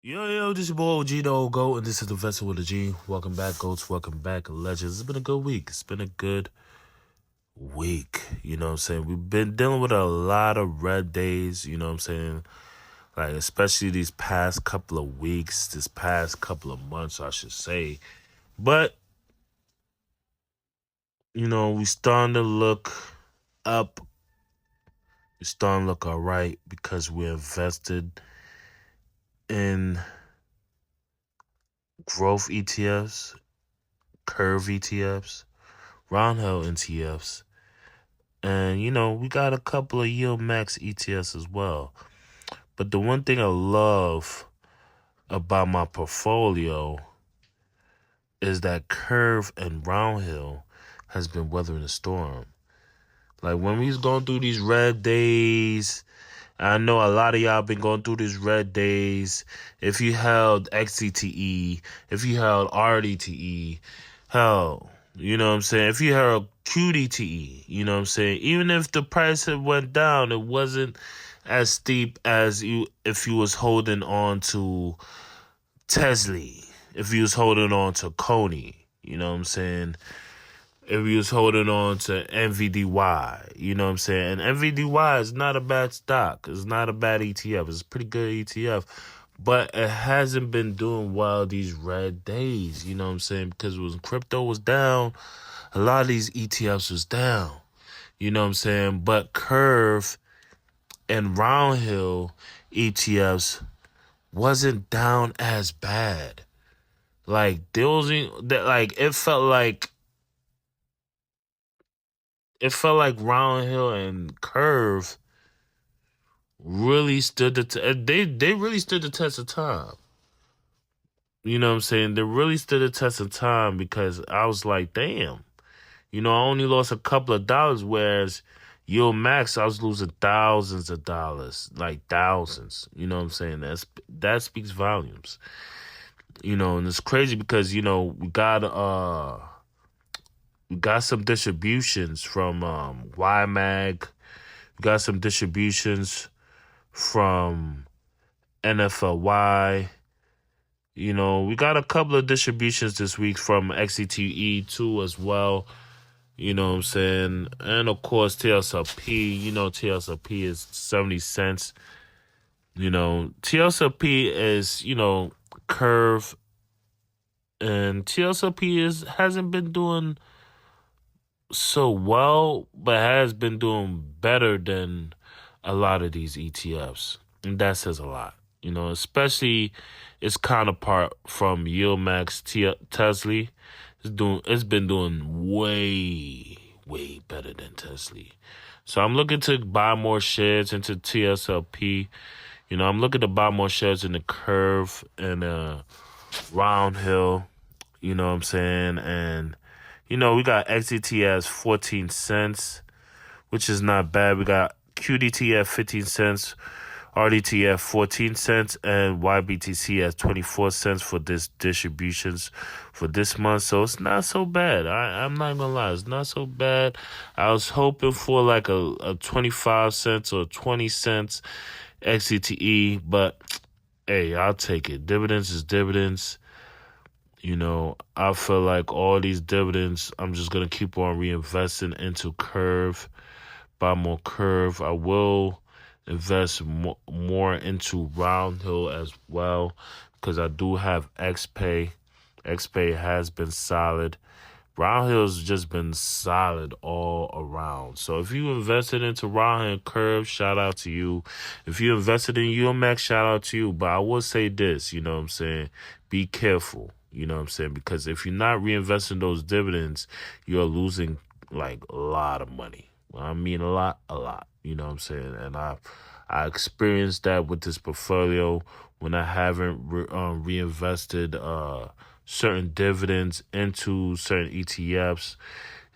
Yo, this is your boy OgtheOldGoat, and this is the Vessel with a G. Welcome back, goats. Welcome back, legends. It's been a good week. It's been a good week. You know what I'm saying? We've been dealing with a lot of red days. You know what I'm saying? Like, especially these past couple of weeks, this past couple of months, I should say. But, we starting to look up. We starting to look all right because we invested in growth ETFs, curve ETFs, roundhill ETFs. And, we got a couple of Ymag ETFs as well. But the one thing I love about my portfolio is that curve and roundhill has been weathering the storm. Like when we was going through these red days, I know a lot of y'all been going through these red days. If you held Xdte, if you held RDTE, hell, you know what I'm saying? If you held QDTE, you know what I'm saying? Even if the price had went down, it wasn't as steep as if you was holding on to Tslp, if you was holding on to Coney, you know what I'm saying? If you was holding on to NVDY, you know what I'm saying? And NVDY is not a bad stock. It's not a bad ETF. It's a pretty good ETF. But it hasn't been doing well these red days, you know what I'm saying? Because when crypto was down, a lot of these ETFs was down, you know what I'm saying? But Curve and Roundhill ETFs wasn't down as bad. Like, it felt like Roundhill and Curve really stood they really stood the test of time. You know what I'm saying? They really stood the test of time because I was like, damn. I only lost a couple of dollars, whereas Ymag, I was losing thousands of dollars, like thousands. You know what I'm saying? That speaks volumes. And it's crazy because, we got some distributions from Ymag. We got some distributions from Nfly. We got a couple of distributions this week from Xdte too as well. You know what I'm saying? And of course Tslp. Tslp is 70 cents. Tslp is, curve, and Tslp hasn't been doing so well, but has been doing better than a lot of these ETFs. And that says a lot, especially its counterpart from Ymag's Tslp. It's been doing way better than Tslp. So I'm looking to buy more shares into Tslp. I'm looking to buy more shares in the curve and roundhill. You know what I'm saying? And we got Xdte as 14 cents, which is not bad. We got QDT at 15 cents, RDT at 14 cents, and YBTC at 24 cents for this distributions for this month. So it's not so bad. I'm not gonna lie, it's not so bad. I was hoping for like a 25 cents or 20 cents Xdte, but hey, I'll take it. Dividends is dividends. I feel like all these dividends, I'm just going to keep on reinvesting into Curve, buy more Curve. I will invest more into Roundhill as well because I do have Xpay. Xpay has been solid. Roundhill's just been solid all around. So if you invested into Roundhill and Curve, shout out to you. If you invested in Ymag, shout out to you. But I will say this, you know what I'm saying? Be careful. You know what I'm saying? Because if you're not reinvesting those dividends, you're losing like a lot of money. I mean, a lot. You know what I'm saying? And I experienced that with this portfolio when I haven't reinvested certain dividends into certain ETFs.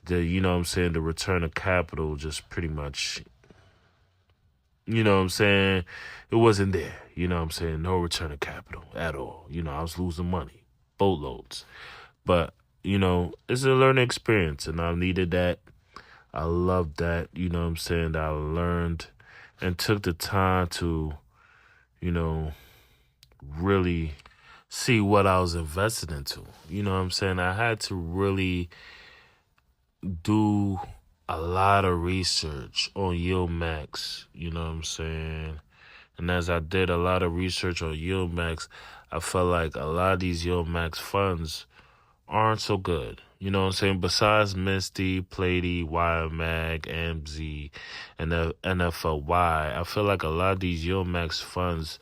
The return of capital just pretty much, it wasn't there. No return of capital at all. I was losing money. Boatloads. But, it's a learning experience, and I needed that. I loved that, that I learned and took the time to, really see what I was invested into. You know what I'm saying? I had to really do a lot of research on Ymag. You know what I'm saying? And as I did a lot of research on Ymag, I felt like a lot of these Ymag funds aren't so good. You know what I'm saying? Besides Misty, Plady, Ymag, MZ, and the Nfly, I feel like a lot of these Ymag funds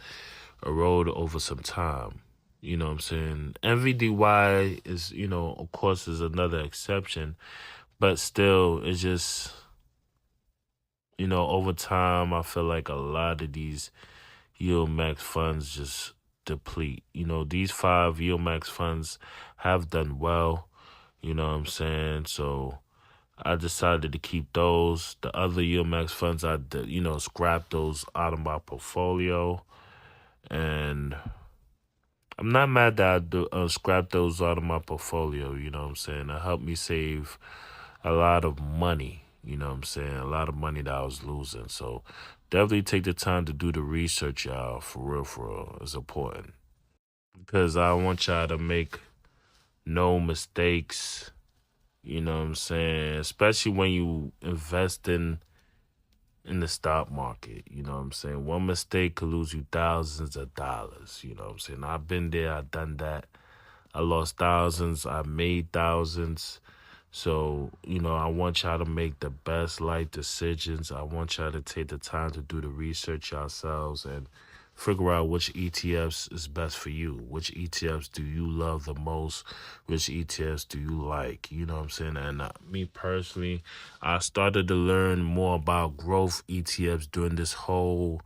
erode over some time. You know what I'm saying? MVDY is, you know, of course, is another exception, but still, it's just, you know, over time, I feel like a lot of these Ymag funds just deplete. You know, these 5 Ymag funds have done well. You know what I'm saying? So I decided to keep those. The other Ymag funds, I did, you know, scrapped those out of my portfolio. And I'm not mad that I scrapped those out of my portfolio. You know what I'm saying? It helped me save a lot of money. You know what I'm saying? A lot of money that I was losing. So definitely take the time to do the research, y'all. For real. It's important. Because I want y'all to make no mistakes. You know what I'm saying? Especially when you invest in the stock market. You know what I'm saying? One mistake could lose you thousands of dollars. You know what I'm saying? I've been there. I've done that. I lost thousands. I made thousands. So, you know, I want y'all to make the best life decisions. I want y'all to take the time to do the research yourselves and figure out which ETFs is best for you. Which ETFs do you love the most? Which ETFs do you like? You know what I'm saying? And me personally, I started to learn more about growth ETFs during this whole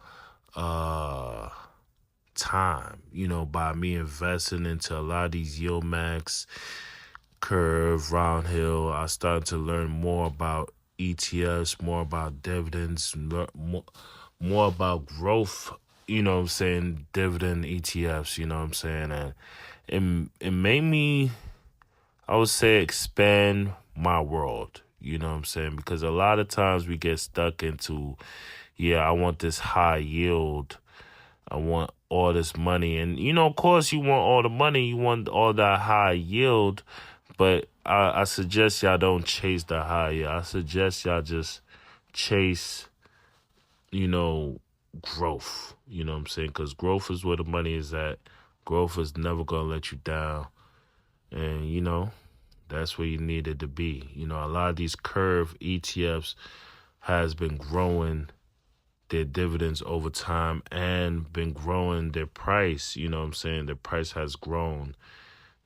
time, you know, by me investing into a lot of these Ymag, Curve, Round Hill. I started to learn more about ETFs, more about dividends, more about growth, you know what I'm saying, dividend ETFs, you know what I'm saying? And it made me, I would say, expand my world, you know what I'm saying? Because a lot of times we get stuck into, I want this high yield, I want all this money. And, you know, of course you want all the money, you want all that high yield, but I suggest y'all don't chase the high yield. I suggest y'all just chase, you know, growth. You know what I'm saying? Because growth is where the money is at. Growth is never going to let you down. And, you know, that's where you needed to be. You know, a lot of these curve ETFs has been growing their dividends over time and been growing their price. You know what I'm saying? Their price has grown,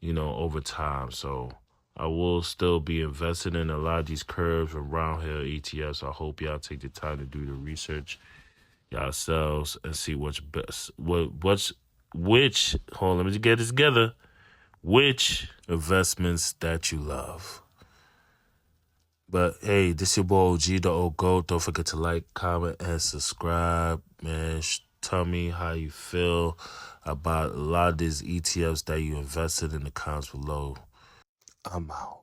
you know, over time. So I will still be investing in a lot of these curves and round hill ETFs. I hope y'all take the time to do the research yourselves and see which best, which, hold on, let me just get this together, which investments that you love. But hey, this your boy OG, the old goat. Don't forget to like, comment, and subscribe. Man, tell me how you feel about a lot of these ETFs that you invested in the comments below. I'm out.